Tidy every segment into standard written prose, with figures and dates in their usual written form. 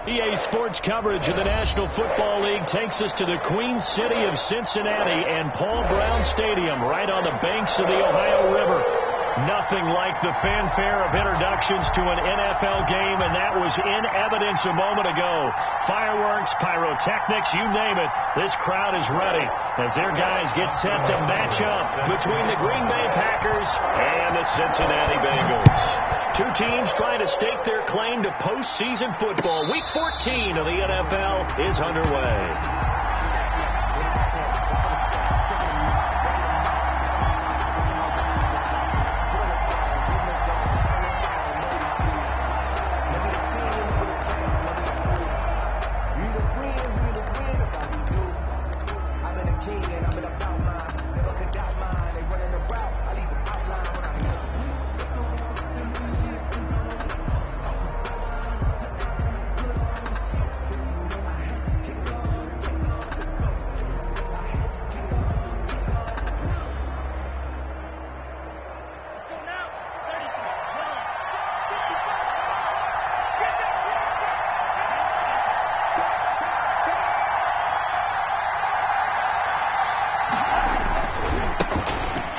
EA Sports coverage of the National Football League takes us to the Queen City of Cincinnati and Paul Brown Stadium right on the banks of the Ohio River. Nothing like the fanfare of introductions to an NFL game, and that was in evidence a moment ago. Fireworks, pyrotechnics, you name it, this crowd is ready as their guys get set to match up between the Green Bay Packers and the Cincinnati Bengals. Two teams trying to stake their claim to postseason football. Week 14 of the NFL is underway.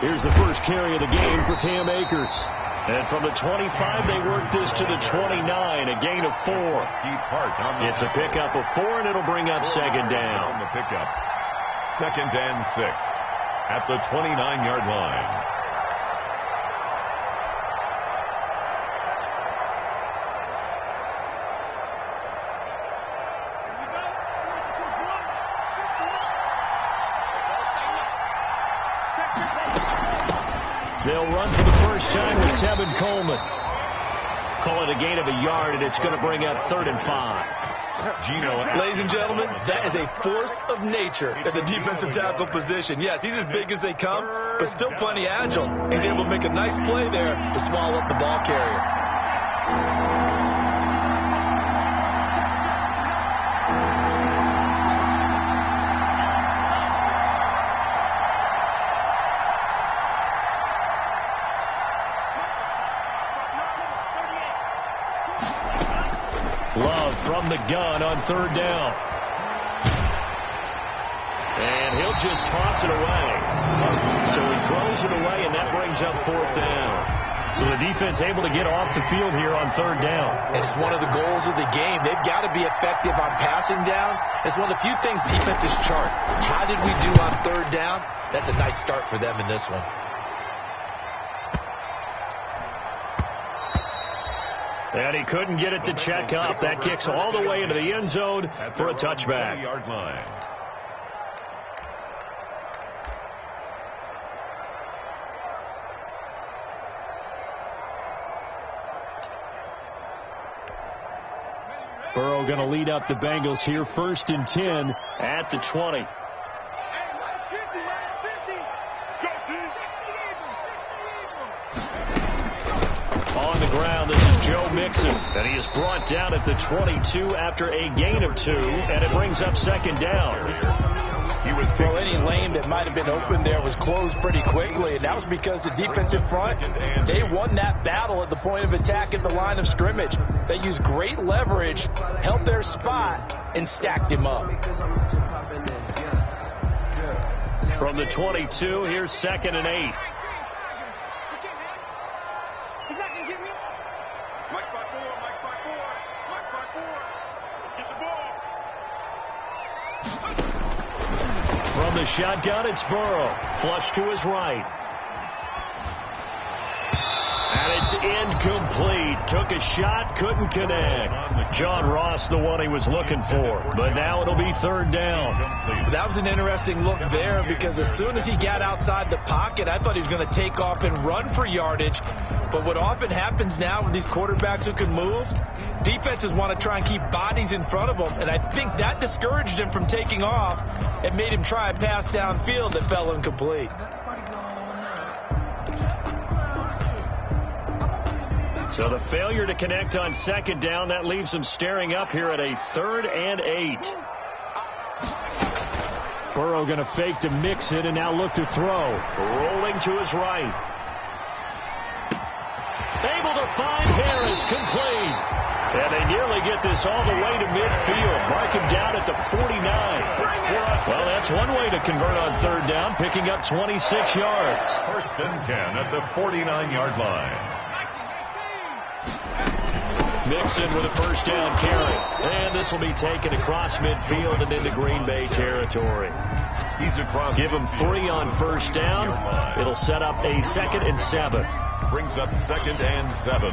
Here's the first carry of the game for Cam Akers. And from the 25, they work this to the 29, a gain of 4. It's a pickup of 4, and it'll bring up second down. On the pickup, 2nd and 6 at the 29-yard line. They'll run for the first time with Tevin Coleman. Call it a gain of a yard, and it's going to bring up 3rd and 5. Ladies and gentlemen, that is a force of nature at the defensive tackle position. Yes, he's as big as they come, but still plenty agile. He's able to make a nice play there to swallow up the ball carrier. Love from the gun on 3rd down. And he'll just toss it away. So he throws it away, and that brings up 4th down. So the defense able to get off the field here on 3rd down. And it's one of the goals of the game. They've got to be effective on passing downs. It's one of the few things defenses chart. How did we do on 3rd down? That's a nice start for them in this one. And he couldn't get it to check up. That kicks all the way into the end zone for a touchback. Yard line. Burrow going to lead up the Bengals here, 1st and 10 at the 20. On the ground, this is Joe Mixon, and he is brought down at the 22 after a gain of 2, and it brings up 2nd down. Well, any lane that might have been open there was closed pretty quickly, and that was because the defensive front, they won that battle at the point of attack at the line of scrimmage. They used great leverage, held their spot, and stacked him up. From the 22, here's 2nd and 8. From the shotgun, it's Burrow. Flush to his right. And it's incomplete. Took a shot, couldn't connect. John Ross, the one he was looking for. But now it'll be 3rd down. That was an interesting look there because as soon as he got outside the pocket, I thought he was going to take off and run for yardage. But what often happens now with these quarterbacks who can move, defenses want to try and keep bodies in front of them. And I think that discouraged him from taking off and made him try a pass downfield that fell incomplete. So the failure to connect on 2nd down, that leaves them staring up here at a 3rd and 8. Burrow going to fake to mix it and now look to throw. Rolling to his right. Able to find Harris, complete. And they nearly get this all the way to midfield. Mark him down at the 49. Well, that's one way to convert on third down, picking up 26 yards. First and 10 at the 49-yard line. Mixon with a first down carry. And this will be taken across midfield and into Green Bay territory. He's across. Give him 3 on first down. It'll set up a 2nd and 7. Brings up 2nd and 7.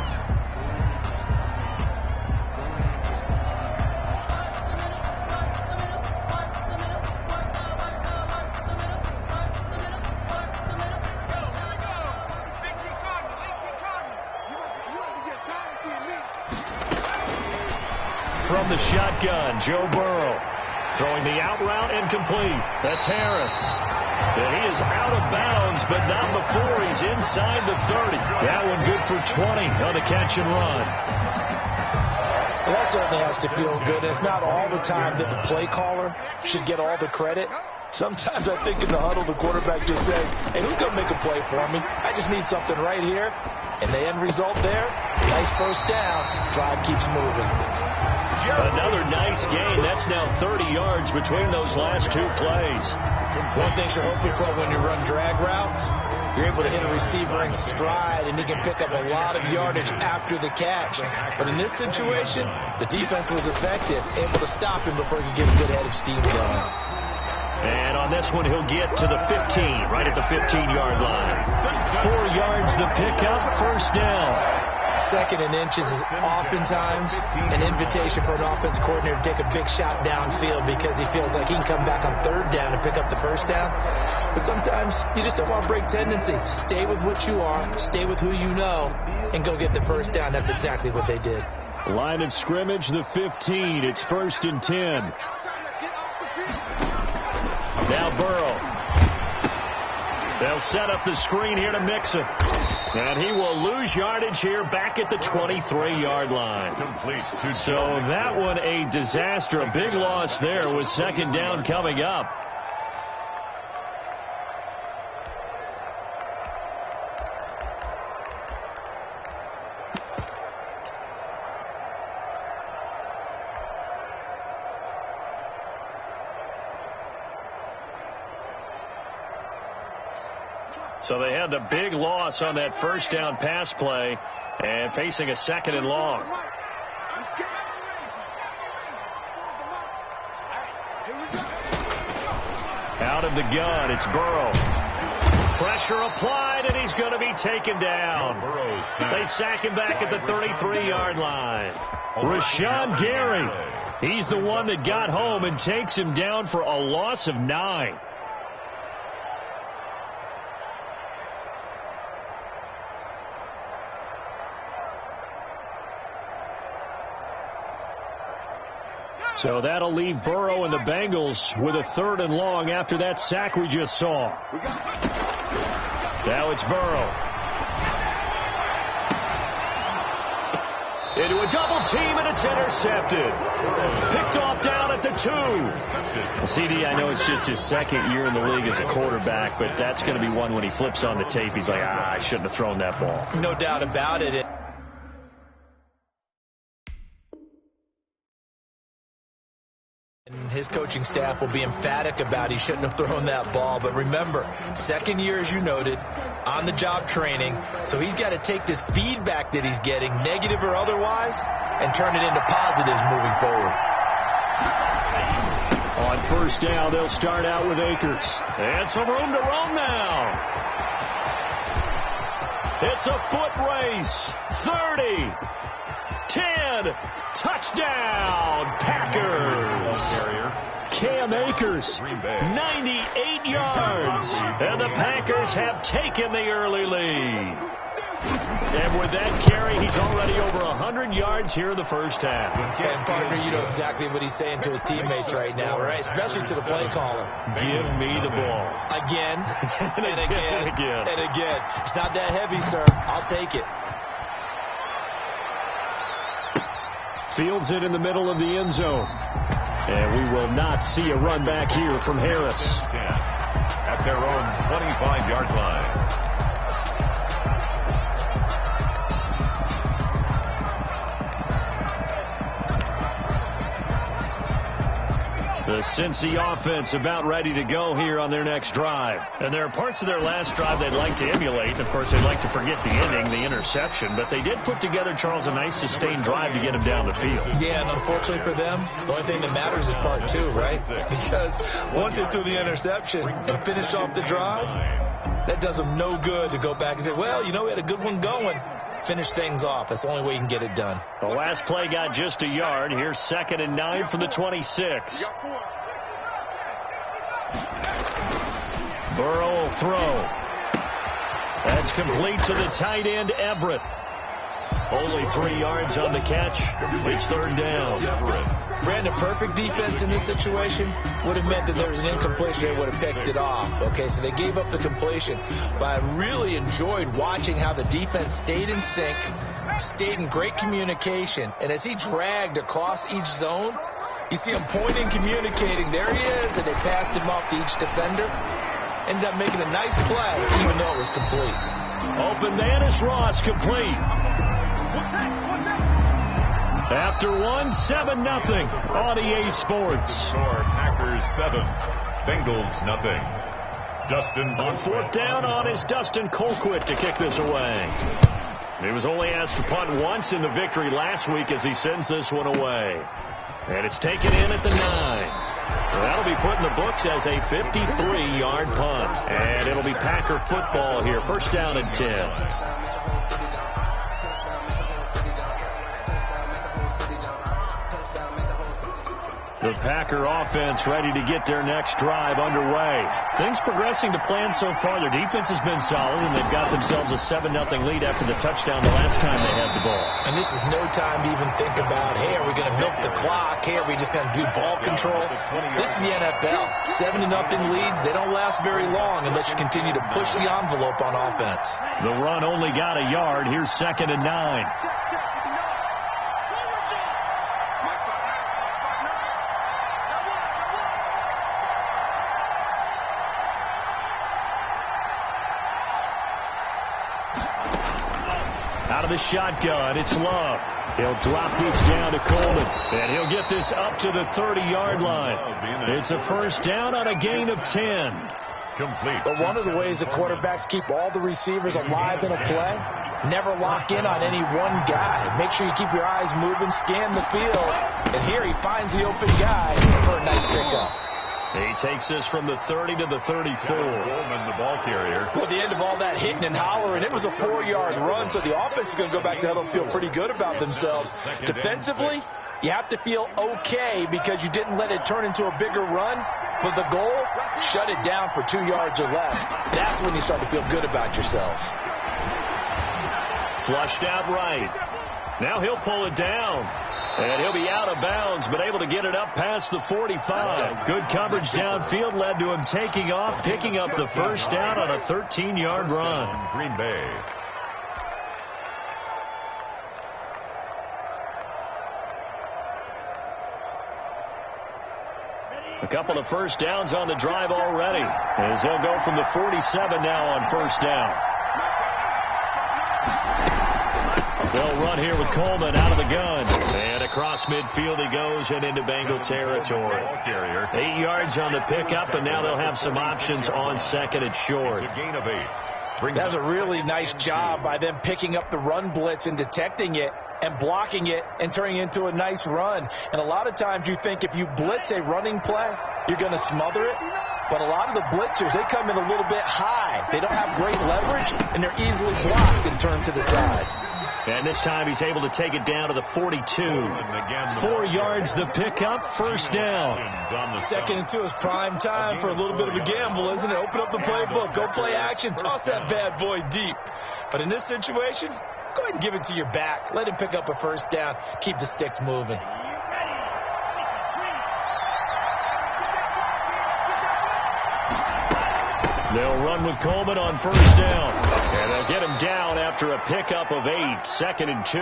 From the shotgun, Joe Burrow throwing the out route and complete. That's Harris. And he is out of bounds, but not before he's inside the 30. That one good for 20 on the catch and run. Well, that certainly has to feel good. It's not all the time that the play caller should get all the credit. Sometimes I think in the huddle, the quarterback just says, hey, who's going to make a play for me? I just need something right here. And the end result there, nice first down. Drive keeps moving. Another nice gain. That's now 30 yards between those last 2 plays. One thing you're hoping for when you run drag routes, you're able to hit a receiver in stride, and he can pick up a lot of yardage after the catch. But in this situation, the defense was effective, able to stop him before he could get a good head of steam going. And on this one, he'll get to the 15, right at the 15-yard line. 4 yards the pickup, first down. 2nd and inches is oftentimes an invitation for an offense coordinator to take a big shot downfield because he feels like he can come back on 3rd down and pick up the first down. But sometimes you just don't want to break tendency. Stay with what you are, stay with who you know, and go get the first down. That's exactly what they did. Line of scrimmage, the 15. It's 1st and 10. Now Burrow. They'll set up the screen here to Mixon. And he will lose yardage here back at the 23-yard line. Complete. So that one a disaster. A big loss there with 2nd down coming up. So they had the big loss on that first down pass play and facing a 2nd and long. Out of the gun, it's Burrow. Pressure applied, and he's going to be taken down. They sack him back at the 33-yard line. Rashawn Gary, he's the one that got home and takes him down for a loss of 9. So that'll leave Burrow and the Bengals with a 3rd and long after that sack we just saw. Now it's Burrow. Into a double team, and it's intercepted. Picked off down at the 2. CD, I know it's just his 2nd year in the league as a quarterback, but that's going to be one when he flips on the tape. He's like, I shouldn't have thrown that ball. No doubt about it. His coaching staff will be emphatic about he shouldn't have thrown that ball. But remember, 2nd year, as you noted, on-the-job training. So he's got to take this feedback that he's getting, negative or otherwise, and turn it into positives moving forward. On first down, they'll start out with Akers. And some room to roam now. It's a foot race. 30. 10. Touchdown, Packers. Cam Akers, 98 yards. And the Packers have taken the early lead. And with that carry, he's already over 100 yards here in the first half. And, partner, you know exactly what he's saying to his teammates right now, right? Especially to the play caller. Give me the ball. Again, and again, and again. It's not that heavy, sir. I'll take it. Fields it in the middle of the end zone. And we will not see a run back here from Harris. At their own 25-yard line. The Cincy offense about ready to go here on their next drive. And there are parts of their last drive they'd like to emulate. Of course, they'd like to forget the ending, the interception. But they did put together, Charles, a nice sustained drive to get him down the field. Yeah, and unfortunately for them, the only thing that matters is part two, right? Because once they threw the interception and finished off the drive, that does them no good to go back and say, well, you know, we had a good one going. Finish things off. That's the only way you can get it done. The last play got just a yard. Here's 2nd and 9 from the 26. Burrow will throw. That's complete to the tight end, Everett. Only 3 yards on the catch. It's 3rd down. Brandon, perfect defense in this situation would have meant that there was an incompletion. They would have picked it off. Okay, so they gave up the completion. But I really enjoyed watching how the defense stayed in sync, stayed in great communication. And as he dragged across each zone, you see him pointing, communicating. There he is, and they passed him off to each defender. Ended up making a nice play, even though it was complete. Open Manus Ross complete. After 1, 7-0 on EA Sports. Score Packers 7, Bengals nothing. Dustin On 4th down on is Dustin Colquitt to kick this away. He was only asked to punt once in the victory last week as he sends this one away. And it's taken in at the 9. Well, that'll be put in the books as a 53-yard punt. And it'll be Packer football here. 1st down and 10. The Packer offense ready to get their next drive underway. Things progressing to plan so far. Their defense has been solid, and they've got themselves a 7-0 lead after the touchdown the last time they had the ball. And this is no time to even think about, hey, are we going to milk the clock? Hey, are we just going to do ball control? This is the NFL. 7-0 leads. They don't last very long unless you continue to push the envelope on offense. The run only got a yard. Here's 2nd and 9. Out of the shotgun, it's Love. He'll drop this down to Coleman, and he'll get this up to the 30-yard line. It's a 1st down on a gain of 10. Complete. But one of the ways that quarterbacks keep all the receivers alive in a play, never lock in on any one guy. Make sure you keep your eyes moving, scan the field, and here he finds the open guy for a nice pickup. He takes this from the 30 to the 34. Coleman, the ball carrier. Well, at the end of all that hitting and hollering, it was a 4-yard run, so the offense is going to go back to huddle and feel pretty good about themselves. Defensively, you have to feel okay because you didn't let it turn into a bigger run. But the goal, shut it down for 2 yards or less. That's when you start to feel good about yourselves. Flushed out right. Now he'll pull it down. And he'll be out of bounds, but able to get it up past the 45. Good coverage downfield led to him taking off, picking up the 1st down on a 13-yard run. Green Bay. A couple of 1st downs on the drive already, as they'll go from the 47 now on 1st down. They'll run here with Coleman out of the gun. And across midfield he goes and into Bengal territory. 8 yards on the pickup, and now they'll have some options on 2nd and short. It's a gain of 8. That's a really nice job by them picking up the run blitz and detecting it and blocking it and turning it into a nice run. And a lot of times you think if you blitz a running play, you're going to smother it. But a lot of the blitzers, they come in a little bit high. They don't have great leverage, and they're easily blocked and turned to the side. And this time he's able to take it down to the 42. 4 yards the pickup, 1st down. 2nd and 2 is prime time for a little bit of a gamble, isn't it? Open up the playbook, go play action, toss that bad boy deep. But in this situation, go ahead and give it to your back. Let him pick up a 1st down. Keep the sticks moving. They'll run with Coleman on 1st down. And they'll get him down after a pickup of 8. 2nd and 2.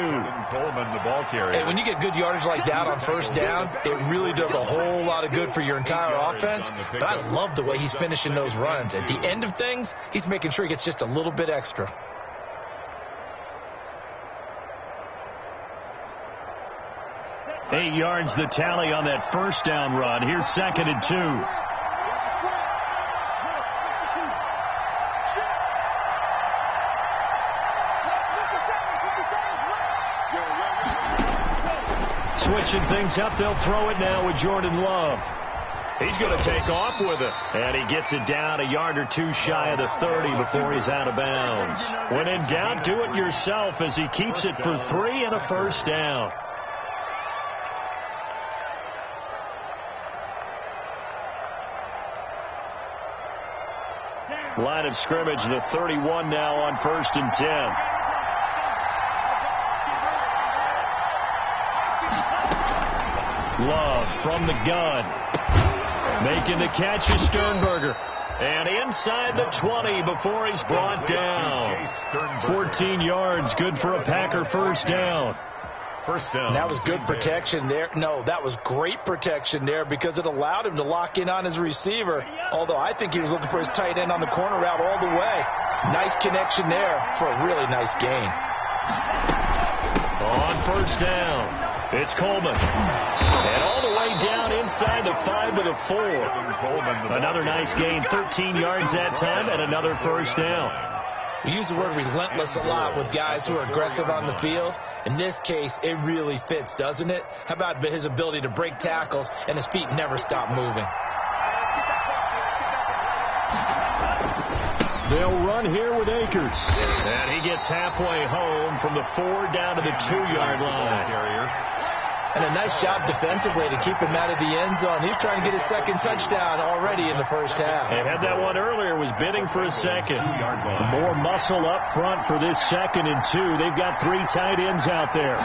Coleman, the ball carrier. Hey, when you get good yardage like that on 1st down, it really does a whole lot of good for your entire offense. But I love the way he's finishing those runs. At the end of things, he's making sure he gets just a little bit extra. yards the tally on that first down run. Here's 2nd and 2. Switching things up, they'll throw it now with Jordan Love. He's going to take off with it. And he gets it down a yard or two shy of the 30 before he's out of bounds. When in doubt, do it yourself as he keeps it for 3 and a first down. Line of scrimmage, the 31 now on 1st and 10. Love from the gun. Making the catch is Sternberger. And inside the 20 before he's brought down. 14 yards, good for a Packer first down. First down. That was good protection there. No, that was great protection there because it allowed him to lock in on his receiver. Although I think he was looking for his tight end on the corner route all the way. Nice connection there for a really nice gain. On first down. It's Coleman. And all the way down inside the 5 to the 4. Another nice gain, 13 yards that time, and another first down. We use the word relentless a lot with guys who are aggressive on the field. In this case, it really fits, doesn't it? How about his ability to break tackles and his feet never stop moving? They'll run here with Akers. And he gets halfway home from the 4 down to the 2-yard line. And a nice job defensively to keep him out of the end zone. He's trying to get his second touchdown already in the first half. They had that one earlier, was bidding for a second. More muscle up front for this 2nd and 2. They've got 3 tight ends out there.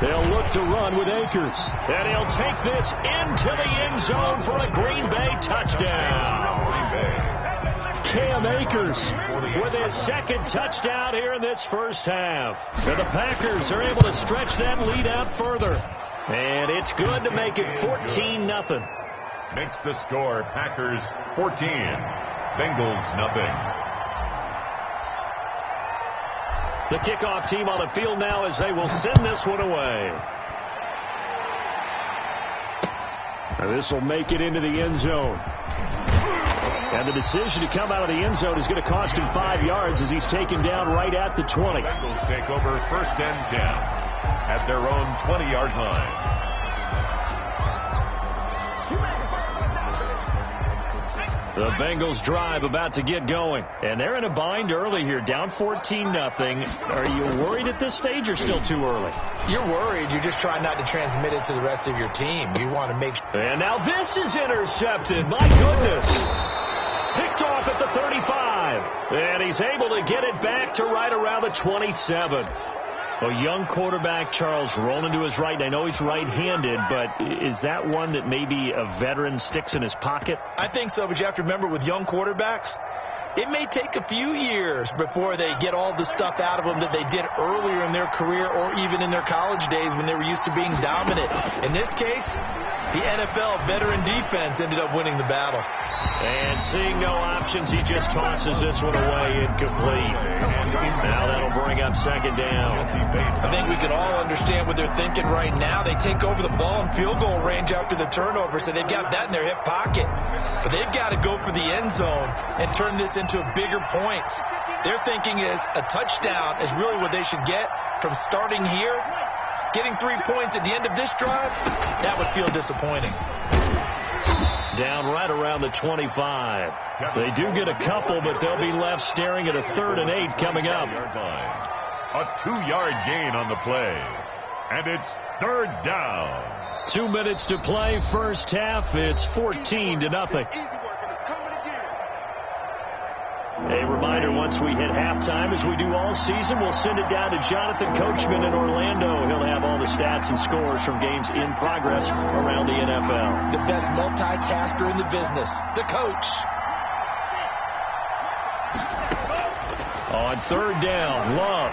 They'll look to run with Akers. And he'll take this into the end zone for a Green Bay touchdown. Cam Akers with his 2nd touchdown here in this first half. And the Packers are able to stretch that lead out further. And it's good to make it 14-0. Makes the score Packers 14, Bengals nothing. The kickoff team on the field now as they will send this one away. And this will make it into the end zone. And the decision to come out of the end zone is going to cost him 5 yards as he's taken down right at the 20. Bengals take over 1st and 10 at their own 20-yard line. The Bengals drive about to get going. And they're in a bind early here, down 14-0. Are you worried at this stage or still too early? You're worried. You're just trying not to transmit it to the rest of your team. You want to make sure. And now this is intercepted. My goodness. Picked off at the 35. And he's able to get it back to right around the 27. A young quarterback, Charles, rolling to his right. I know he's right-handed, but is that one that maybe a veteran sticks in his pocket? I think so, but you have to remember with young quarterbacks, it may take a few years before they get all the stuff out of them that they did earlier in their career or even in their college days when they were used to being dominant. In this case, the NFL veteran defense ended up winning the battle. And seeing no options, he just tosses this one away incomplete. Now that'll bring up 2nd down. I think we can all understand what they're thinking right now. They take over the ball in field goal range after the turnover, so they've got that in their hip pocket. But they've got to go for the end zone and turn this into bigger points. Their thinking is a touchdown is really what they should get from starting here. Getting 3 points at the end of this drive, that would feel disappointing. Down right around the 25. They do get a couple, but they'll be left staring at a 3rd and 8 coming up. A 2-yard gain on the play. And it's 3rd down. 2 minutes to play first half. It's 14-0. A reminder, once we hit halftime, as we do all season, we'll send it down to Jonathan Coachman in Orlando. He'll have all the stats and scores from games in progress around the NFL. The best multitasker in the business, the coach. On 3rd down, Love.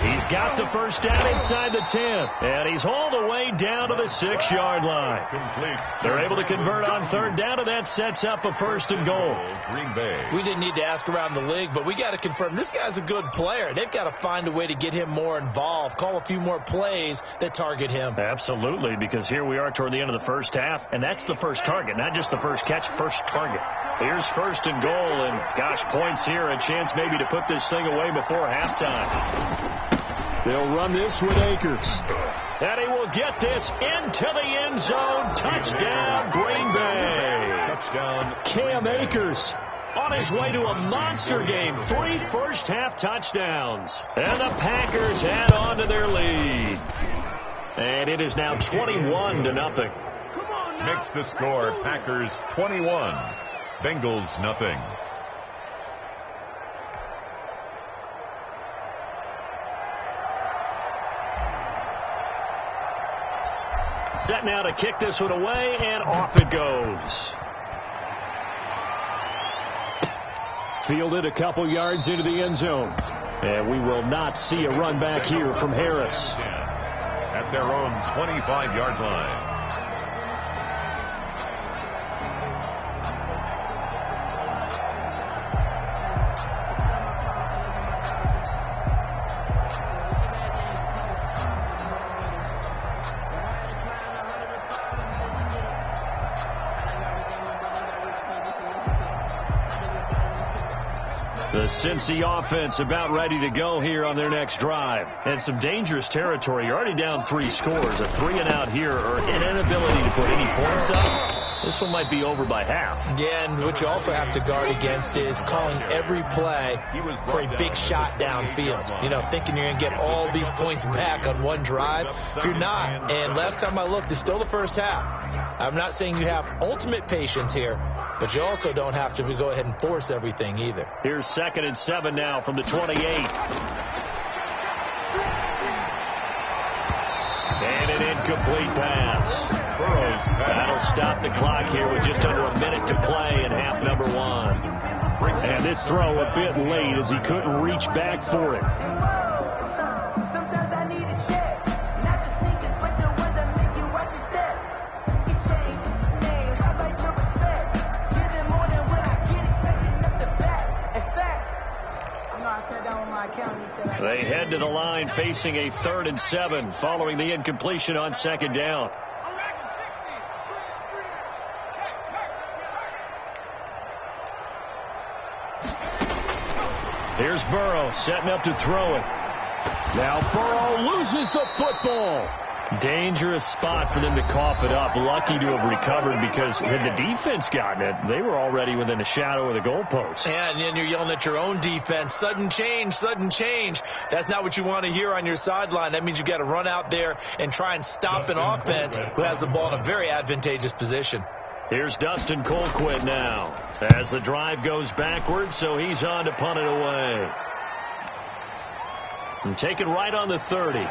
He's got the first down inside the 10. And he's all the way down to the 6-yard line. Complete. They're able to convert on third down, and that sets up a first and goal. Green Bay. We didn't need to ask around the league, but we got to confirm this guy's a good player. They've got to find a way to get him more involved, call a few more plays that target him. Absolutely, because here we are toward the end of the first half, and that's the first target, not just the first catch, first target. Here's first and goal, and gosh, points here, a chance maybe to put this thing away before halftime. They'll run this with Akers. And he will get this into the end zone. Touchdown, Green Bay. Touchdown. Cam Akers on his way to a monster game. 3 first-half touchdowns. And the Packers add on to their lead. And it is now 21-0. Makes the score Packers 21. Bengals nothing. Set now to kick this one away, and off it goes. Fielded a couple yards into the end zone. And we will not see a run back here from Harris. At their own 25-yard line. The Cincy offense about ready to go here on their next drive. And some dangerous territory. You're already down 3 scores. A 3-and-out here or an inability to put any points up. This one might be over by half. Yeah, and what you also have to guard against is calling every play for a big shot downfield. You know, thinking you're going to get all these points back on one drive. You're not. And last time I looked, it's still the first half. I'm not saying you have ultimate patience here, but you also don't have to go ahead and force everything either. Here's 2nd and 7 now from the 28. And an incomplete pass. That'll stop the clock here with just under a minute to play in half number 1. And this throw a bit late as he couldn't reach back for it. They head to the line facing a 3rd and 7 following the incompletion on 2nd down. Here's Burrow setting up to throw it. Now Burrow loses the football. Dangerous spot for them to cough it up. Lucky to have recovered because had the defense gotten it, they were already within the shadow of the goalpost. Yeah, and then you're yelling at your own defense. Sudden change, sudden change. That's not what you want to hear on your sideline. That means you've got to run out there and try and stop an offense who has the ball in a very advantageous position. Here's Dustin Colquitt now as the drive goes backwards, so he's on to punt it away. And take it right on the 30.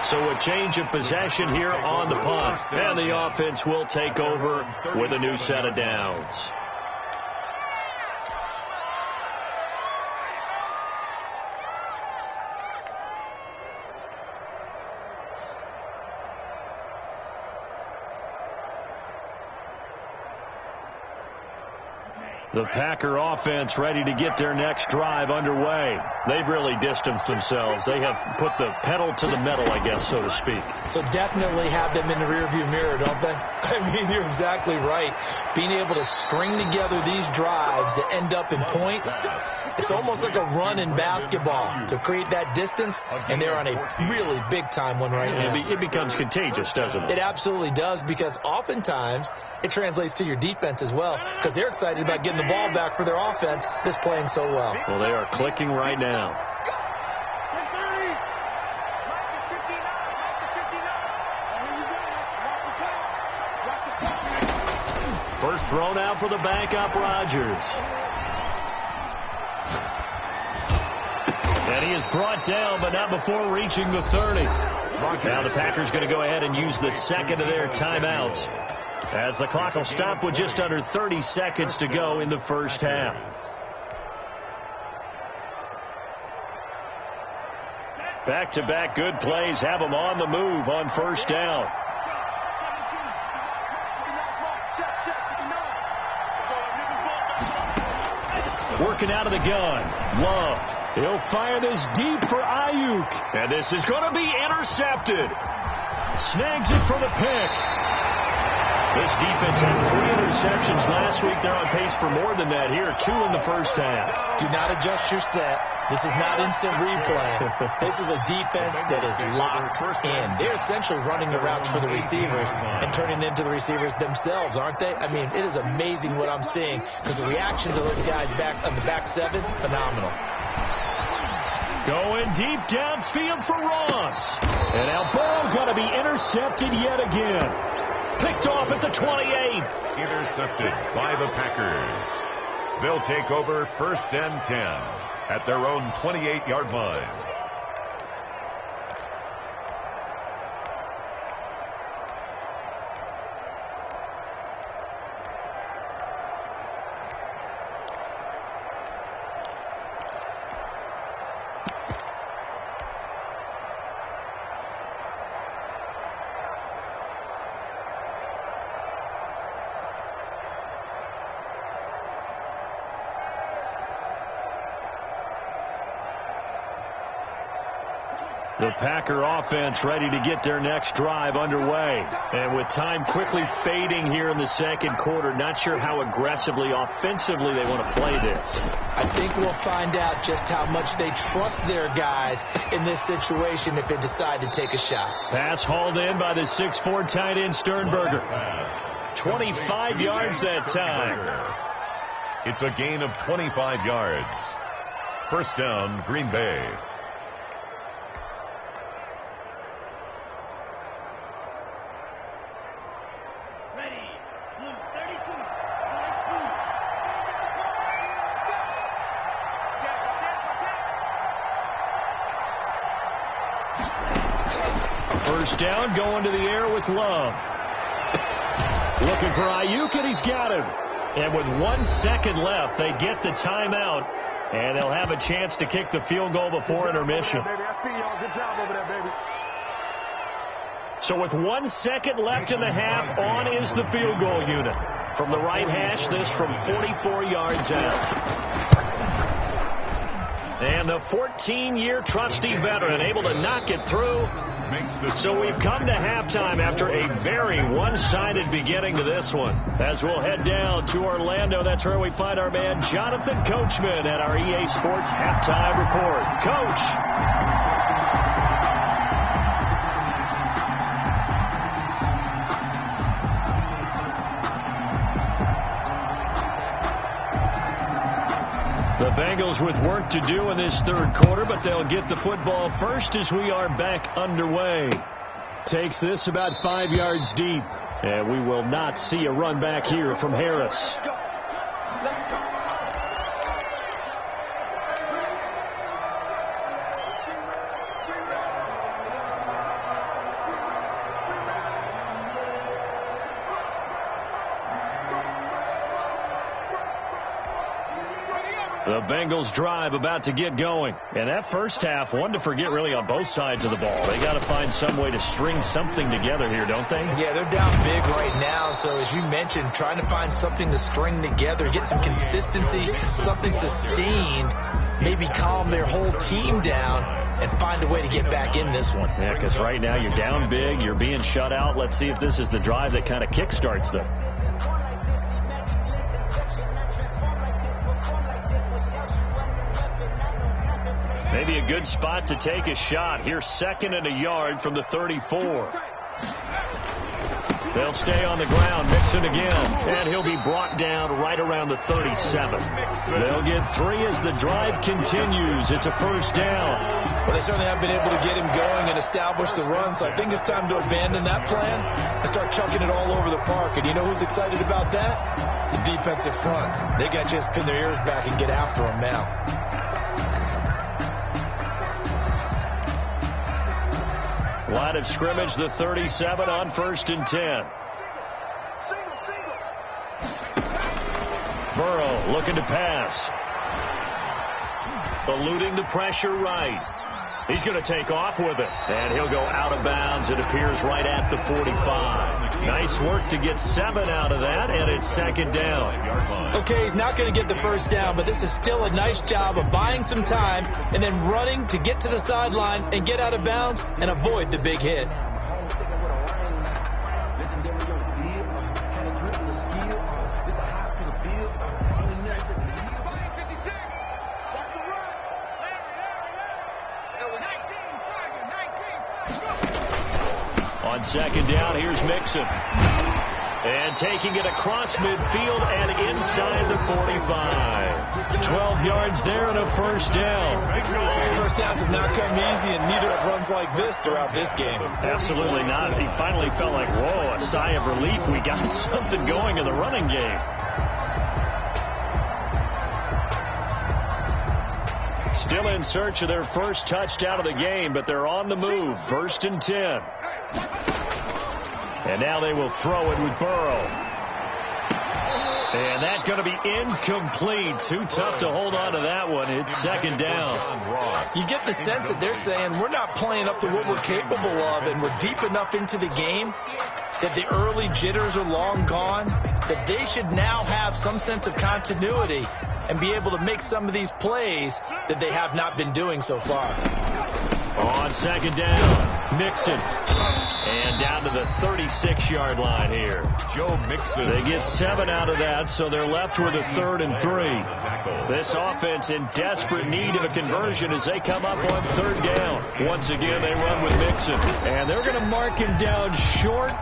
So a change of possession here on the punt. And the offense will take over with a new set of downs. The Packer offense ready to get their next drive underway. They've really distanced themselves. They have put the pedal to the metal, I guess, so to speak. So definitely have them in the rearview mirror, don't they? I mean, you're exactly right. Being able to string together these drives that end up in points, it's almost like a run in basketball to create that distance, and they're on a really big-time one right now. It becomes contagious, doesn't it? It absolutely does, because oftentimes it translates to your defense as well, because they're excited about getting the ball back for their offense that's playing so well. Well, they are clicking right now. First thrown out for the backup, Rodgers. And he is brought down, but not before reaching the 30. Now the Packers going to go ahead and use the second of their timeouts, as the clock will stop with just under 30 seconds to go in the first half. Back-to-back good plays have them on the move on first down. Working out of the gun. Love. He'll fire this deep for Ayuk. And this is going to be intercepted. Snags it for the pick. This defense had 3 interceptions last week. They're on pace for more than that here. 2 in the first half. Do not adjust your set. This is not instant replay. This is a defense that is locked in. They're essentially running the routes for the receivers and turning into the receivers themselves, aren't they? I mean, it is amazing what I'm seeing because the reaction to those guys back on the back 7, phenomenal. Going deep downfield for Ross. And now ball going to be intercepted yet again. Picked off at the 28. Intercepted by the Packers. They'll take over 1st and 10 at their own 28-yard line. The Packer offense ready to get their next drive underway. And with time quickly fading here in the second quarter, not sure how aggressively, offensively they want to play this. I think we'll find out just how much they trust their guys in this situation if they decide to take a shot. Pass hauled in by the 6'4" tight end Sternberger. 25 yards that time. It's a gain of 25 yards. First down, Green Bay. First down, going to the air with Love. Looking for Ayuk, and he's got him. And with 1 second left, they get the timeout, and they'll have a chance to kick the field goal before intermission. So with 1 second left in the half, on is the field goal unit. From the right hash, this from 44 yards out. And the 14-year trusty veteran able to knock it through. So we've come to halftime after a very one-sided beginning to this one. As we'll head down to Orlando, that's where we find our man Jonathan Coachman at our EA Sports Halftime Report. Coach. The Bengals with work to do in this third quarter, but they'll get the football first as we are back underway. Takes this about 5 yards deep, and we will not see a run back here from Harris. The Bengals drive about to get going. And that first half, one to forget really on both sides of the ball. They got to find some way to string something together here, don't they? Yeah, they're down big right now. So as you mentioned, trying to find something to string together, get some consistency, something sustained, maybe calm their whole team down and find a way to get back in this one. Yeah, because right now you're down big, you're being shut out. Let's see if this is the drive that kind of kickstarts them. Maybe a good spot to take a shot. Here's 2nd and a yard from the 34. They'll stay on the ground, mixing again, and he'll be brought down right around the 37. They'll get 3 as the drive continues. It's a first down. Well, they certainly have been able to get him going and establish the run, so I think it's time to abandon that plan and start chucking it all over the park. And you know who's excited about that? The defensive front. They got to just pin their ears back and get after him now. Line of scrimmage, the 37 on 1st and 10. Burrow looking to pass. Eluding the pressure right. He's going to take off with it. And he'll go out of bounds. It appears right at the 45. Nice work to get 7 out of that, and it's second down. Okay, he's not going to get the first down, but this is still a nice job of buying some time and then running to get to the sideline and get out of bounds and avoid the big hit. On second down, here's Mixon. And taking it across midfield and inside the 45. 12 yards there and a first down. First downs have not come easy, and neither have runs like this throughout this game. Absolutely not. He finally felt like, whoa, a sigh of relief. We got something going in the running game. Still in search of their first touchdown of the game, but they're on the move. 1st and 10. And now they will throw it with Burrow. And that's going to be incomplete. Too tough to hold on to that one. It's second down. You get the sense that they're saying we're not playing up to what we're capable of, and we're deep enough into the game that the early jitters are long gone, that they should now have some sense of continuity and be able to make some of these plays that they have not been doing so far. On second down, Mixon. And down to the 36-yard line here. Joe Mixon. They get 7 out of that, so they're left with a 3rd and 3. This offense in desperate need of a conversion as they come up on 3rd down. Once again, they run with Mixon. And they're going to mark him down short,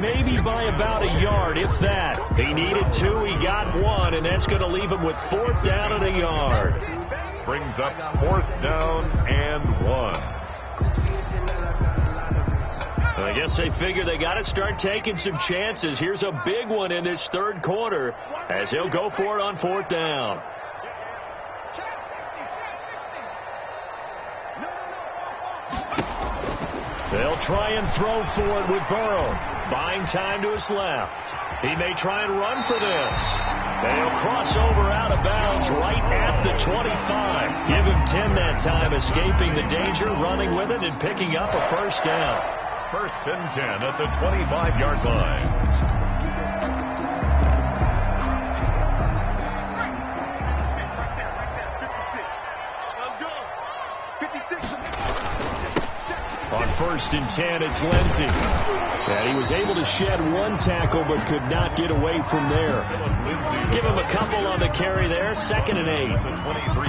maybe by about a yard, if that. He needed 2, he got 1, and that's going to leave him with 4th down and a yard. Brings up 4th down and 1. I guess they figure they got to start taking some chances. Here's a big one in this 3rd quarter as he'll go for it on 4th down. They'll try and throw for it with Burrow. Buying time to his left. He may try and run for this. They'll cross over out of bounds right at the 25. Give him 10 that time, escaping the danger, running with it, and picking up a 1st down. 1st and 10 at the 25-yard line. On 1st and 10, it's Lindsey. And he was able to shed 1 tackle but could not get away from there. Give him a couple on the carry there. 2nd and 8.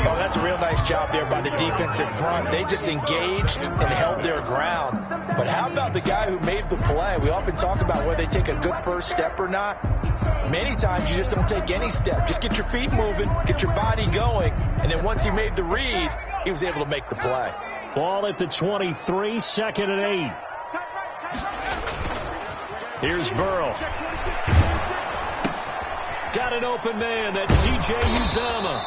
Oh, that's a real nice job there by the defense in front. They just engaged and held their ground. But how about the guy who made the play? We often talk about whether they take a good first step or not. Many times you just don't take any step. Just get your feet moving, get your body going, and then once he made the read, he was able to make the play. Ball at the 23, 2nd and 8. Here's Burrow. Got an open man. That's C.J. Uzomah.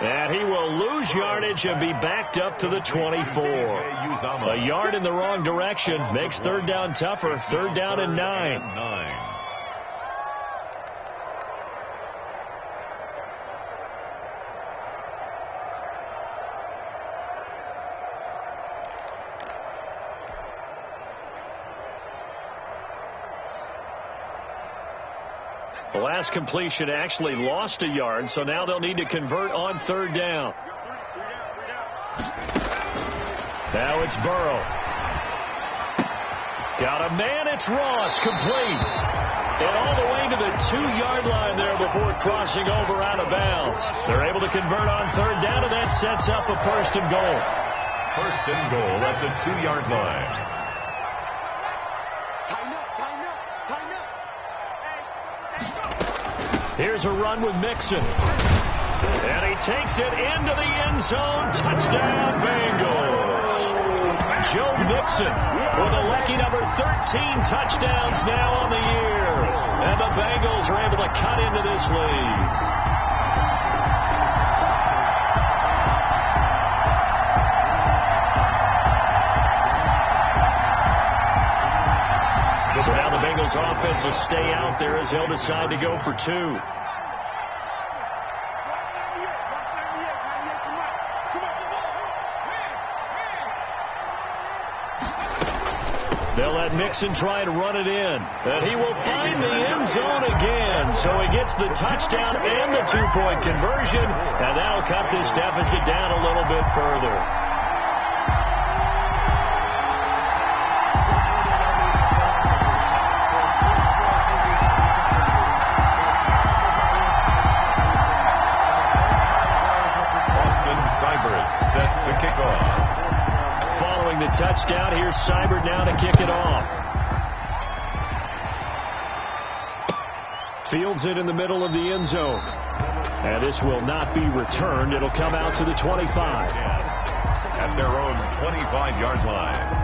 And he will lose yardage and be backed up to the 24. A yard in the wrong direction makes 3rd down tougher. 3rd down and 9. The last completion actually lost a yard, so now they'll need to convert on 3rd down. Now it's Burrow. Got a man, it's Ross, complete. And all the way to the 2-yard line there before crossing over out of bounds. They're able to convert on 3rd down, and that sets up a 1st and goal. 1st and goal at the 2-yard line. Here's a run with Mixon. And he takes it into the end zone. Touchdown, Bengals. Joe Mixon with a lucky number 13 touchdowns now on the year. And the Bengals are able to cut into this lead. So now the Bengals offense will stay out there as they'll decide to go for 2. They'll let Mixon try and run it in. And he will find the end zone again. So he gets the touchdown and the two-point conversion. And that'll cut this deficit down a little bit further. Set to kick off. Following the touchdown, here's Seibert now to kick it off. Fields it in the middle of the end zone. And this will not be returned. It'll come out to the 25. At their own 25-yard line.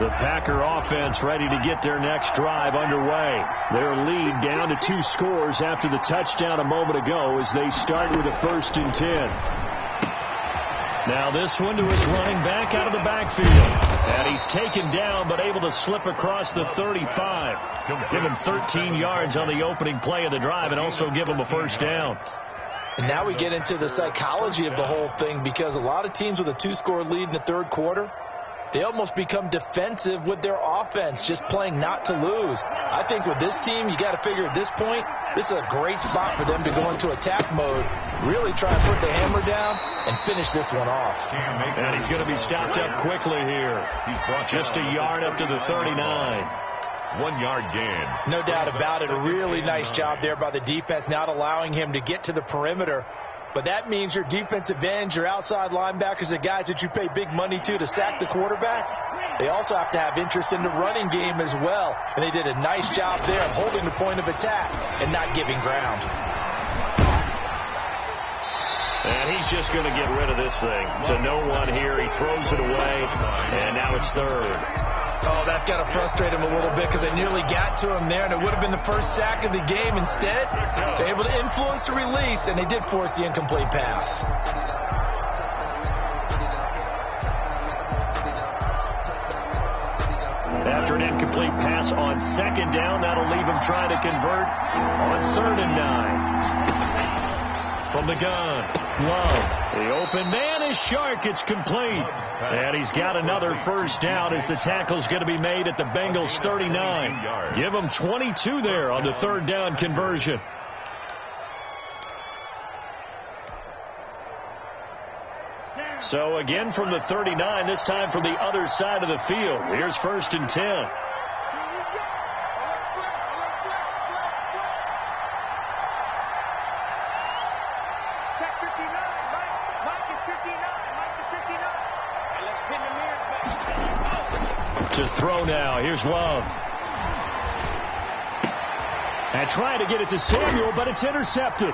The Packer offense ready to get their next drive underway. Their lead down to 2 scores after the touchdown a moment ago as they start with a 1st and 10. Now this one to his running back out of the backfield. And he's taken down but able to slip across the 35. Give him 13 yards on the opening play of the drive and also give him a 1st down. And now we get into the psychology of the whole thing, because a lot of teams with a 2-score lead in the 3rd quarter, they almost become defensive with their offense, just playing not to lose. I think with this team, you got to figure at this point, this is a great spot for them to go into attack mode, really try and put the hammer down and finish this one off. And he's going to be stopped up quickly here. Just a yard up to the 39. 1-yard gain. No doubt about it. A really nice job there by the defense, not allowing him to get to the perimeter. But that means your defensive ends, your outside linebackers, the guys that you pay big money to sack the quarterback, they also have to have interest in the running game as well. And they did a nice job there of holding the point of attack and not giving ground. And he's just going to get rid of this thing to no one here. He throws it away, and now it's 3rd. Oh, that's got to frustrate him a little bit, because they nearly got to him there, and it would have been the first sack of the game. Instead, they're able to influence the release, and they did force the incomplete pass. After an incomplete pass on 2nd down, that'll leave him trying to convert on 3rd and 9. From the gun, Love. The open man is Shark. It's complete. And he's got another 1st down as the tackle's going to be made at the Bengals 39. Give them 22 there on the 3rd down conversion. So again from the 39, this time from the other side of the field. Here's 1st and 10. To throw now. Here's Love. And trying to get it to Samuel, but it's intercepted.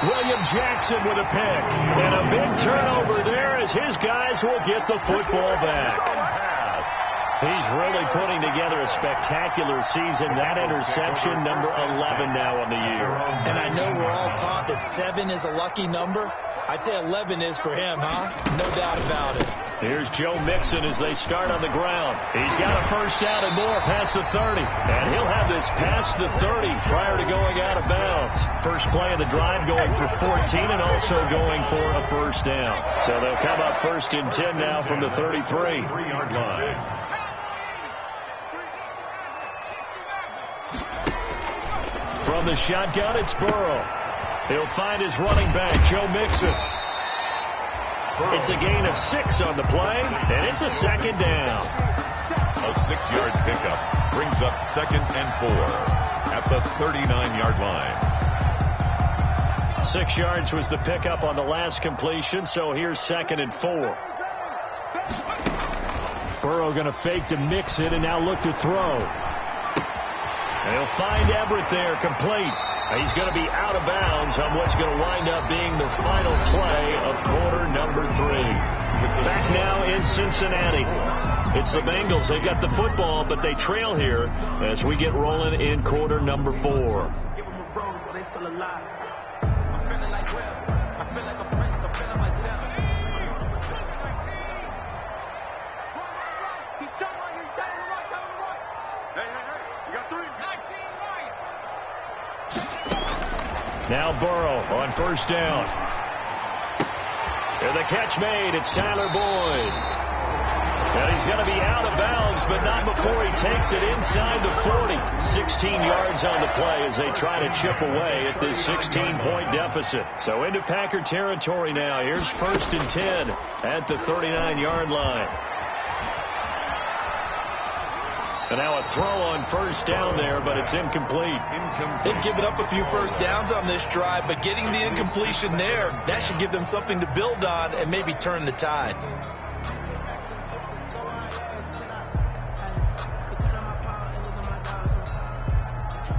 William Jackson with a pick. And a big turnover there as his guys will get the football back. He's really putting together a spectacular season. That interception, number 11 now on the year. And I know we're all taught that 7 is a lucky number. I'd say 11 is for him, huh? No doubt about it. Here's Joe Mixon as they start on the ground. He's got a 1st down and more past the 30. And he'll have this past the 30 prior to going out of bounds. First play of the drive going for 14 and also going for a 1st down. So they'll come up 1st and 10 now from the 33. 3-yard line. From the shotgun, it's Burrow. He'll find his running back, Joe Mixon. It's a gain of 6 on the play, and it's a 2nd down. A 6-yard pickup brings up 2nd and 4 at the 39-yard line. 6 yards was the pickup on the last completion, so here's 2nd and 4. Burrow going to fake to Mixon and now look to throw. They'll find Everett there, complete. He's going to be out of bounds on what's going to wind up being the final play of quarter number 3. Back now in Cincinnati. It's the Bengals. They've got the football, but they trail here as we get rolling in quarter number 4. Give them a rose while they still alive. I'm feeling like well. I feel like a prince. I'm feeling myself. He's telling right. Hey. You got 3. 19 right. Now Burrow on first down. And the catch made. It's Tyler Boyd. And he's going to be out of bounds, but not before he takes it inside the 40. 16 yards on the play as they try to chip away at this 16-point deficit. So into Packer territory now. Here's 1st and 10 at the 39-yard line. And now a throw on first down there, but it's incomplete. They've given up a few first downs on this drive, but getting the incompletion there, that should give them something to build on and maybe turn the tide.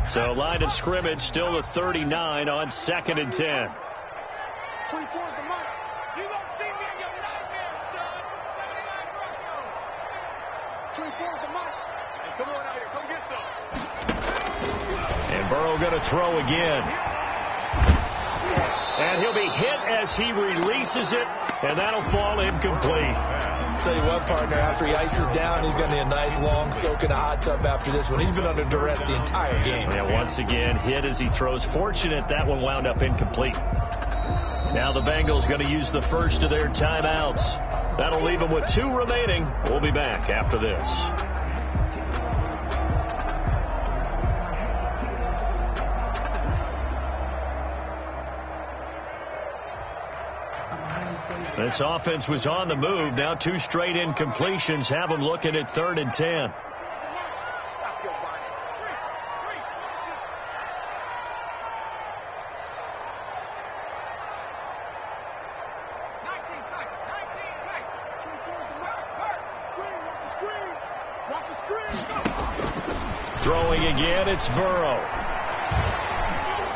So line of scrimmage still the 39 on 2nd and 10. 24 is the mark. You won't see me in your nightmares, son. 79 24 is the mark. Hey, come on out here. Come get some. And Burrow going to throw again. And he'll be hit as he releases it, and that'll fall incomplete. Tell you what, partner, after he ices down, he's going to need a nice long soak in a hot tub after this one. He's been under duress the entire game. Yeah, once again, hit as he throws. Fortunate that one wound up incomplete. Now the Bengals going to use the first of their timeouts. That'll leave them with 2 remaining. We'll be back after this. This offense was on the move. Now 2 straight incompletions have them looking at 3rd and 10. Stop your whining. 19 tight. 19 tight. 24 is the mark. Screen. Watch the screen. Throwing again, it's Burrow.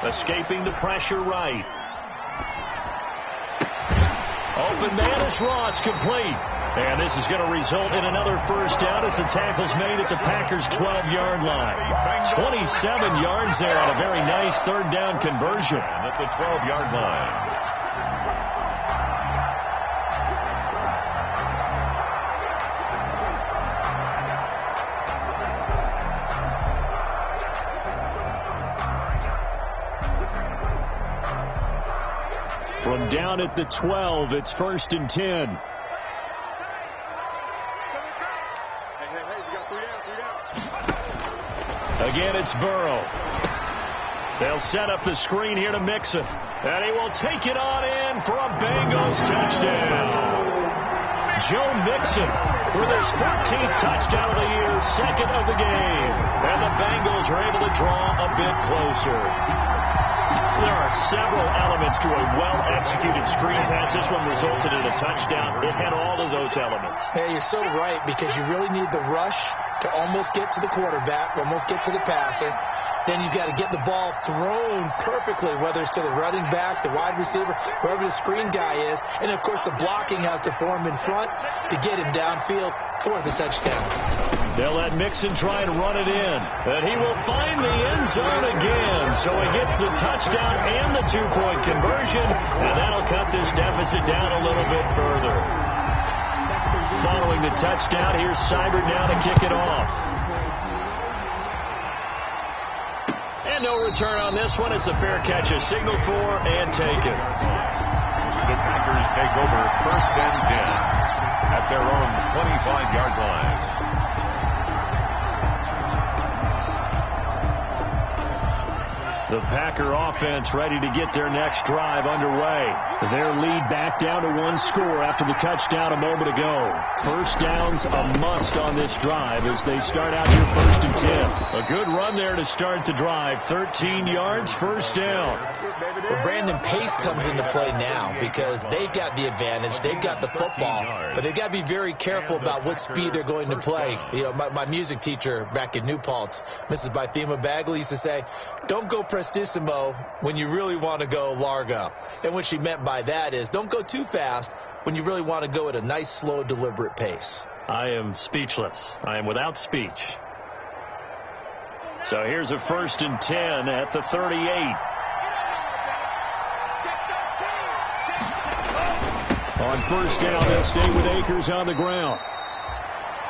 Escaping the pressure right. Open man is Ross, complete. And this is going to result in another first down as the tackle's made at the Packers' 12-yard line. 27 yards there on a very nice 3rd down conversion. At the 12-yard line. From down at the 12, it's 1st and 10. Again, it's Burrow. They'll set up the screen here to Mixon. And he will take it on in for a Bengals touchdown. Joe Mixon for his 14th touchdown of the year, 2nd of the game. And the Bengals are able to draw a bit closer. There are several elements to a well-executed screen pass. This one resulted in a touchdown. It had all of those elements. Hey, you're so right, because you really need the rush to almost get to the quarterback, almost get to the passer. Then you've got to get the ball thrown perfectly, whether it's to the running back, the wide receiver, whoever the screen guy is. And, of course, the blocking has to form in front to get him downfield for the touchdown. They'll let Mixon try and run it in. And he will find the end zone again. So he gets the touchdown and the 2-point conversion. And that'll cut this deficit down a little bit further. Following the touchdown, here's Seibert now to kick it off. And no return on this one. It's a fair catch, a signal for and taken. The Packers take over 1st and 10 at their own 25-yard line. The Packer offense ready to get their next drive underway. Their lead back down to 1 score after the touchdown a moment ago. First down's a must on this drive as they start out here 1st and 10. A good run there to start the drive. 13 yards, first down. Well, Brandon, pace comes into play now because they've got the advantage. They've got the football. But they've got to be very careful about what speed they're going to play. You know, my music teacher back in New Paltz, Mrs. Bythema Bagley, used to say, don't go prestissimo when you really want to go largo. And what she meant by that is don't go too fast when you really want to go at a nice, slow, deliberate pace. I am speechless. I am without speech. So here's a 1st and 10 at the 38. On first down, they'll stay with Akers on the ground.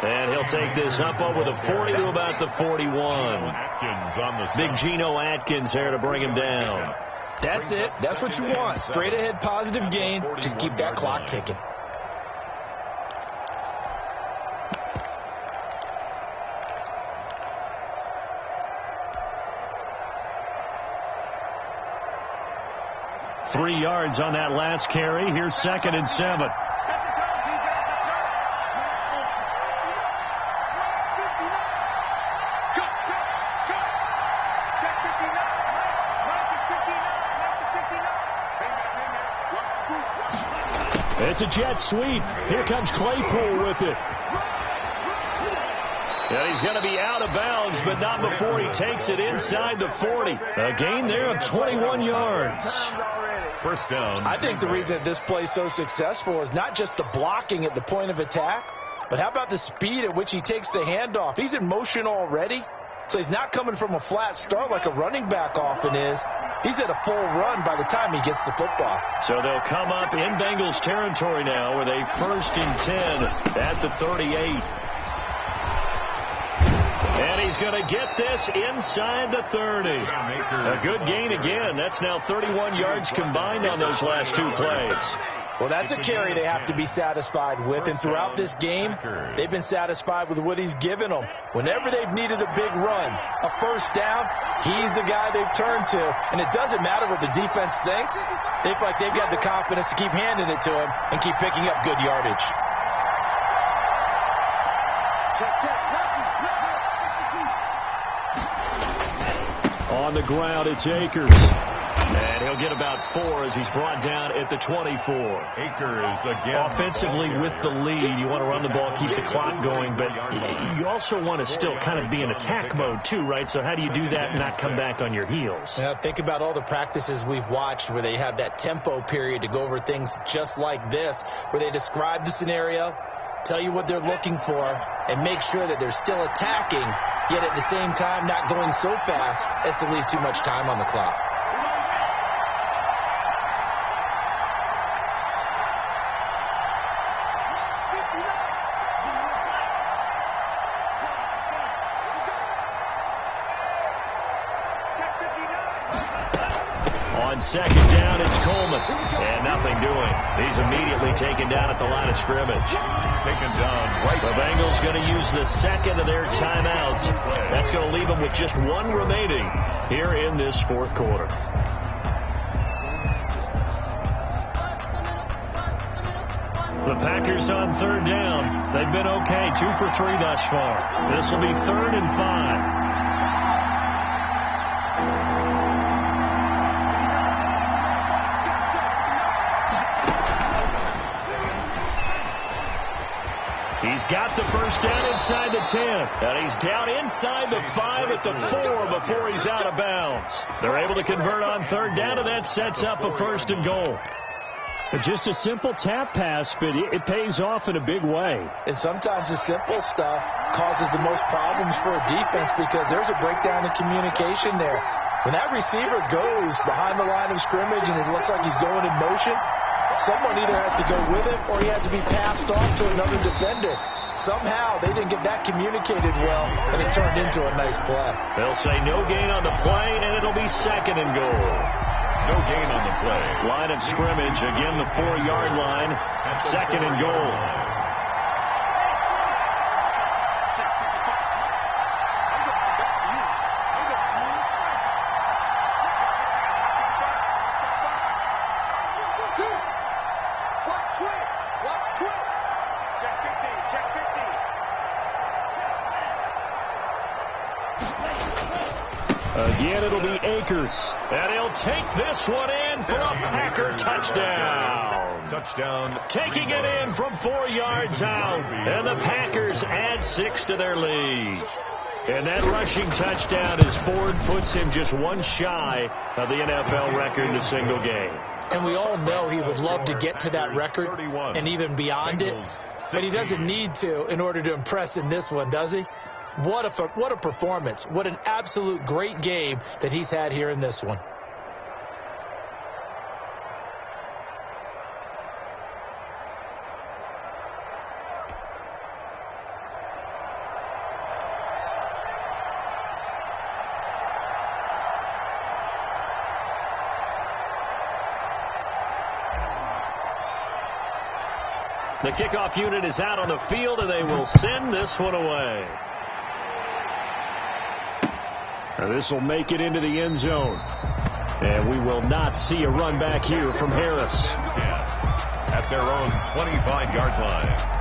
And he'll take this up over the 40 to about the 41. Big Geno Atkins there to bring him down. That's it. That's what you want. Straight ahead positive gain. Just keep that clock ticking. Three yards on that last carry. Here's 2nd and 7. It's a jet sweep. Here comes Claypool with it. And he's going to be out of bounds, but not before he takes it inside the 40. A gain there of 21 yards. First down. I think the reason that this play is so successful is not just the blocking at the point of attack, but how about the speed at which he takes the handoff? He's in motion already, so he's not coming from a flat start like a running back often is. He's at a full run by the time he gets the football. So they'll come up in Bengals territory now with a 1st and 10 at the 38. And he's going to get this inside the 30. A good gain again. That's now 31 yards combined on those last two plays. Well, that's a carry they have to be satisfied with. And throughout this game, they've been satisfied with what he's given them. Whenever they've needed a big run, a first down, he's the guy they've turned to. And it doesn't matter what the defense thinks. They feel like they've got the confidence to keep handing it to him and keep picking up good yardage. On the ground, it's Akers. And he'll get about 4 as he's brought down at the 24. Akers again. Offensively with the lead, you want to run the ball, keep the clock going, but you also want to still kind of be in attack mode too, right? So how do you do that and not come back on your heels? Yeah, think about all the practices we've watched where they have that tempo period to go over things just like this, where they describe the scenario, tell you what they're looking for, and make sure that they're still attacking, yet at the same time not going so fast as to leave too much time on the clock. On 2nd down, it's Coleman. And nothing doing. He's immediately taken down at the line of scrimmage. Taken down right. The Bengals going to use the 2nd of their timeouts. That's going to leave them with just 1 remaining here in this 4th quarter. The Packers on 3rd down. They've been okay. 2 for 3 thus far. This will be 3rd and 5. He's got the first down inside the 10. And he's down inside the 5 at the 4 before he's out of bounds. They're able to convert on 3rd down, and that sets up a 1st and goal. Just a simple tap pass, but it pays off in a big way. And sometimes the simple stuff causes the most problems for a defense because there's a breakdown in communication there. When that receiver goes behind the line of scrimmage and it looks like he's going in motion, someone either has to go with him or he has to be passed off to another defender. Somehow they didn't get that communicated well, and it turned into a nice play. They'll say no gain on the play, and it'll be 2nd and goal. No gain on the play. Line of scrimmage, again the 4-yard line, 2nd and goal. Again, it'll be Akers. And he'll take this one in for a Packer touchdown. Touchdown. Taking it in from 4 yards out. And the Packers add 6 to their lead. And that rushing touchdown as Ford puts him just 1 shy of the NFL record in a single game. And we all know he would love to get to that record and even beyond it. But he doesn't need to in order to impress in this one, does he? What a performance. What an absolute great game that he's had here in this one. The kickoff unit is out on the field, and they will send this one away. This will make it into the end zone. And we will not see a run back here from Harris. At their own 25-yard line.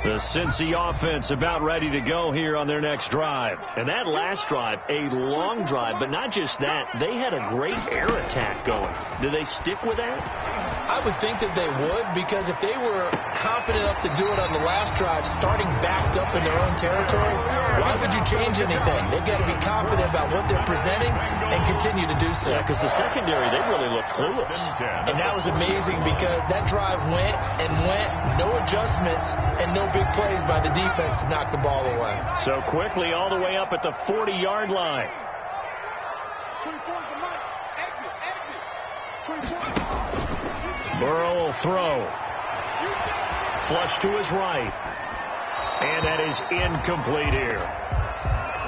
The Cincy offense about ready to go here on their next drive. And that last drive, a long drive, but not just that. They had a great air attack going. Do they stick with that? I would think that they would, because if they were confident enough to do it on the last drive, starting backed up in their own territory, why would you change anything? They've got to be confident about what they're presenting and continue to do so. Yeah, because the secondary, they really look clueless. And that was amazing because that drive went and went, no adjustments, and no big plays by the defense to knock the ball away. So quickly all the way up at the 40-yard line. Burrow will throw. Flush to his right. And that is incomplete here.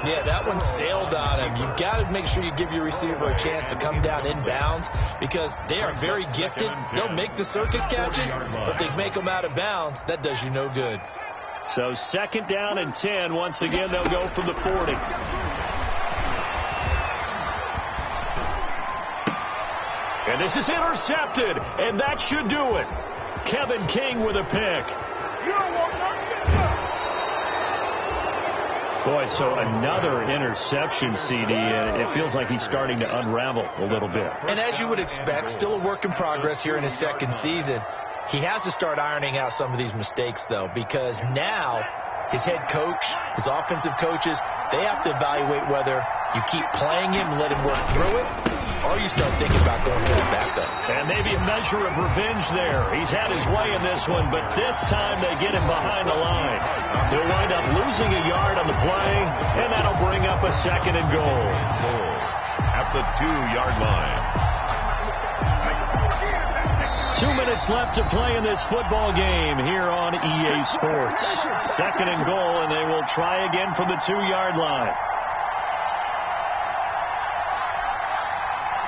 Yeah, that one sailed on him. You've got to make sure you give your receiver a chance to come down inbounds because they are very gifted. They'll make the circus catches, but they make them out of bounds. That does you no good. So 2nd down and 10. Once again, they'll go from the 40. And this is intercepted, and that should do it. Kevin King with a pick. Boy, so another interception, CD, and it feels like he's starting to unravel a little bit. And as you would expect, still a work in progress here in his second season. He has to start ironing out some of these mistakes, though, because now his head coach, his offensive coaches, they have to evaluate whether you keep playing him and let him work through it, or you start thinking about going to the backup. And maybe a measure of revenge there. He's had his way in this one, but this time they get him behind the line. He'll wind up losing a yard on the play, and that'll bring up a 2nd and goal. At the 2-yard line. 2 minutes left to play in this football game here on EA Sports. 2nd and goal, and they will try again from the 2-yard line.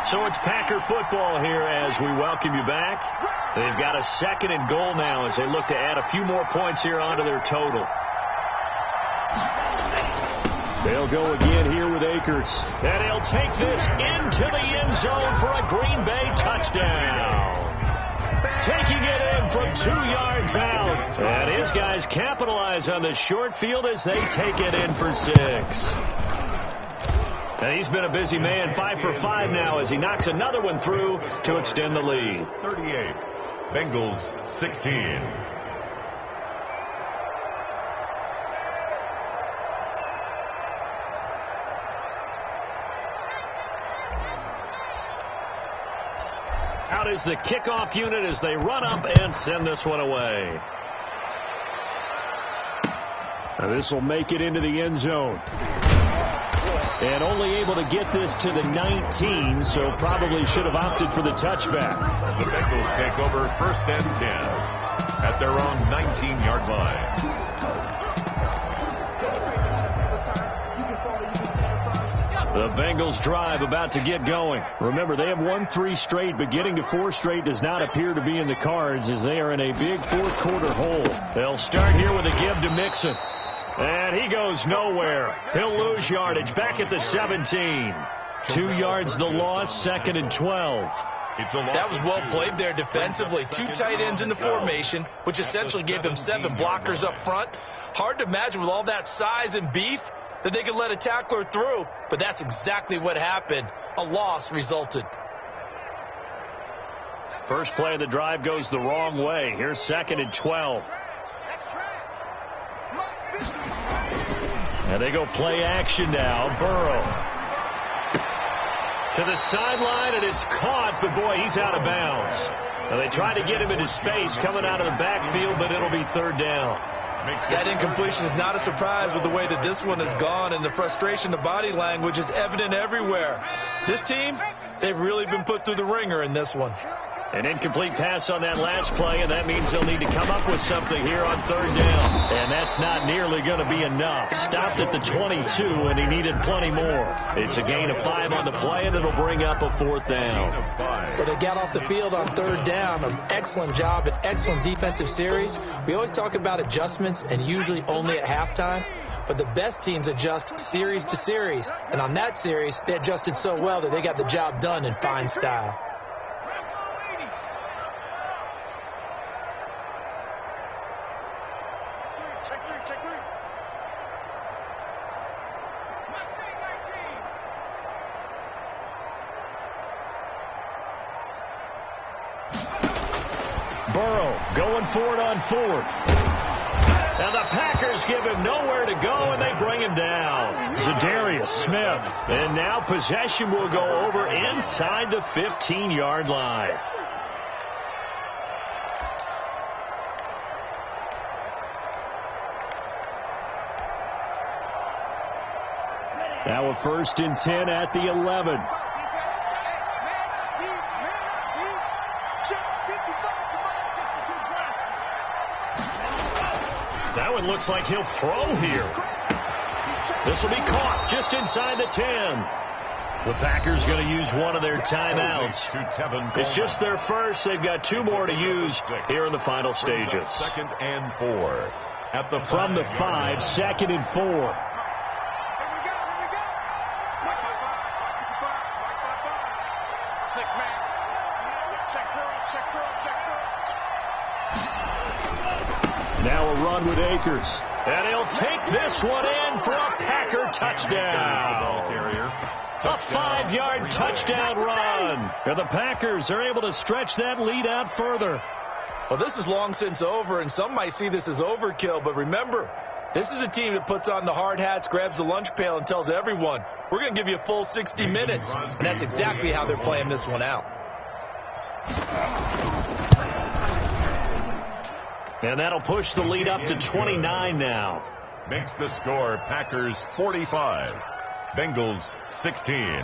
So it's Packer football here as we welcome you back. They've got a 2nd and goal now as they look to add a few more points here onto their total. They'll go again here with Akers. And he'll take this into the end zone for a Green Bay touchdown. Taking it in from 2 yards out. And his guys capitalize on the short field as they take it in for 6. And he's been a busy man, 5 for 5 now as he knocks another one through to extend the lead. 38, Bengals 16. Out is the kickoff unit as they run up and send this one away. And this will make it into the end zone. And only able to get this to the 19, so probably should have opted for the touchback. The Bengals take over 1st and 10 at their own 19-yard line. The Bengals drive about to get going. Remember, they have won 3 straight, but getting to 4 straight does not appear to be in the cards as they are in a big 4th quarter hole. They'll start here with a give to Mixon. And he goes nowhere. He'll lose yardage back at the 17. 2 yards the loss, 2nd and 12. That was well played there defensively. 2 tight ends in the formation, which essentially gave them 7 blockers up front. Hard to imagine with all that size and beef that they could let a tackler through, but that's exactly what happened. A loss resulted. First play of the drive goes the wrong way. Here's 2nd and 12. And they go play action now. Burrow to the sideline, and it's caught, but boy, he's out of bounds. Now they try to get him into space coming out of the backfield, but it'll be 3rd down. That incompletion is not a surprise with the way that this one has gone, and the frustration, the body language is evident everywhere. This team, they've really been put through the ringer in this one. An incomplete pass on that last play, and that means they'll need to come up with something here on third down. And that's not nearly going to be enough. Stopped at the 22, and he needed plenty more. It's a gain of 5 on the play, and it'll bring up a 4th down. Well, they got off the field on third down. An excellent job, an excellent defensive series. We always talk about adjustments, and usually only at halftime. But the best teams adjust series to series. And on that series, they adjusted so well that they got the job done in fine style. Burrow going for it on 4th. And the Packers give him nowhere to go, and they bring him down. Zadarius Smith. And now possession will go over inside the 15-yard line. Now a 1st and 10 at the 11. That one looks like he'll throw here. This will be caught just inside the 10. The Packers going to use one of their timeouts. It's just their first. They've got 2 more to use here in the final stages. 2nd and 4. At the From the 5, 2nd and 4. Now a run with Akers. And he'll take this one in for a Packer touchdown. A 5-yard touchdown run. And the Packers are able to stretch that lead out further. Well, this is long since over, and some might see this as overkill. But remember, this is a team that puts on the hard hats, grabs the lunch pail, and tells everyone, we're going to give you a full 60 minutes. And that's exactly how they're playing this one out. And that'll push the lead up to 29 now. Makes the score Packers 45, Bengals 16.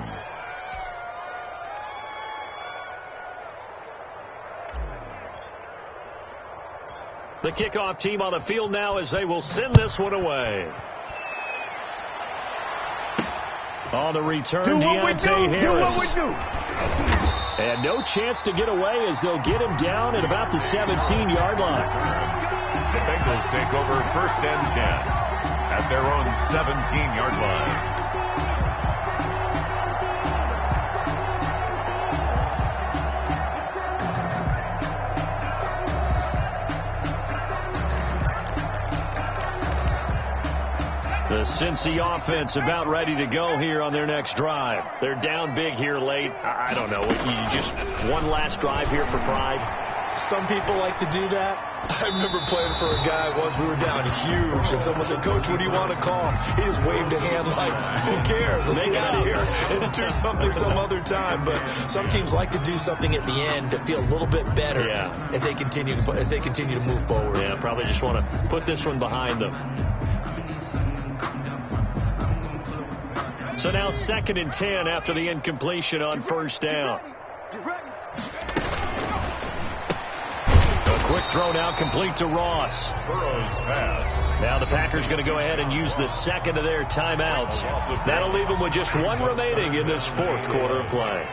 The kickoff team on the field now as they will send this one away. On the return, Deontay Harris. Do what we do. And no chance to get away as they'll get him down at about the 17-yard line. The Bengals take over 1st and 10 at their own 17-yard line. The Cincy offense about ready to go here on their next drive. They're down big here late. I don't know. You just one last drive here for pride. Some people like to do that. I remember playing for a guy once. We were down huge, and someone said, Coach, what do you want to call? He just waved a hand like, who cares? Let's get out of here and do something some other time. But some teams like to do something at the end to feel a little bit better as they continue to move forward. Yeah, probably just want to put this one behind them. So now 2nd and 10 after the incompletion on 1st down. A quick throw now complete to Ross. Burrow's pass. Now the Packers going to go ahead and use the 2nd of their timeouts. That'll leave them with just 1 remaining in this 4th quarter of play.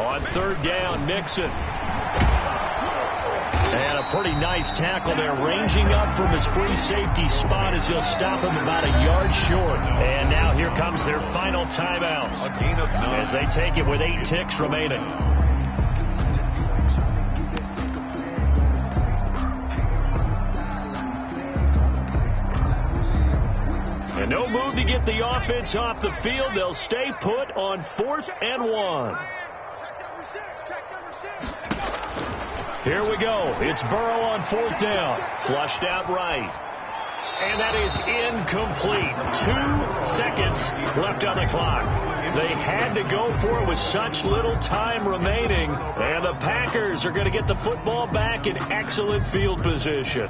On 3rd down, Mixon. And a pretty nice tackle there, ranging up from his free safety spot as he'll stop him about a yard short. And now here comes their final timeout A gain of 9. as they take it with 8 ticks remaining. And no move to get the offense off the field. They'll stay put on 4th and 1. Here we go. It's Burrow on 4th down. Flushed out right. And that is incomplete. 2 seconds left on the clock. They had to go for it with such little time remaining. And the Packers are going to get the football back in excellent field position.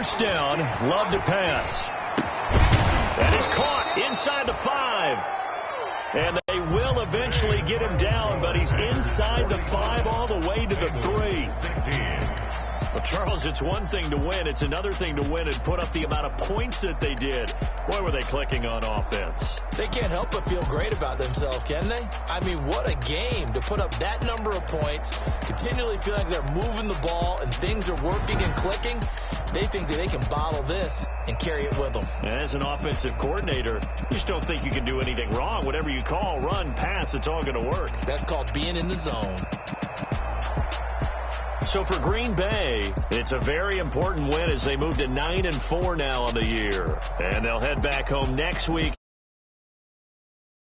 first down. Love to pass. That is caught inside the 5. And they will eventually get him down, but he's inside the 5 all the way to the 3. 16. Well, Charles, it's one thing to win. It's another thing to win and put up the amount of points that they did. Boy, were they clicking on offense. They can't help but feel great about themselves, can they? I mean, what a game to put up that number of points, continually feel like they're moving the ball and things are working and clicking. They think that they can bottle this and carry it with them. As an offensive coordinator, you just don't think you can do anything wrong. Whatever you call, run, pass, it's all going to work. That's called being in the zone. So for Green Bay, it's a very important win as they move to 9-4 now on the year. And they'll head back home next week.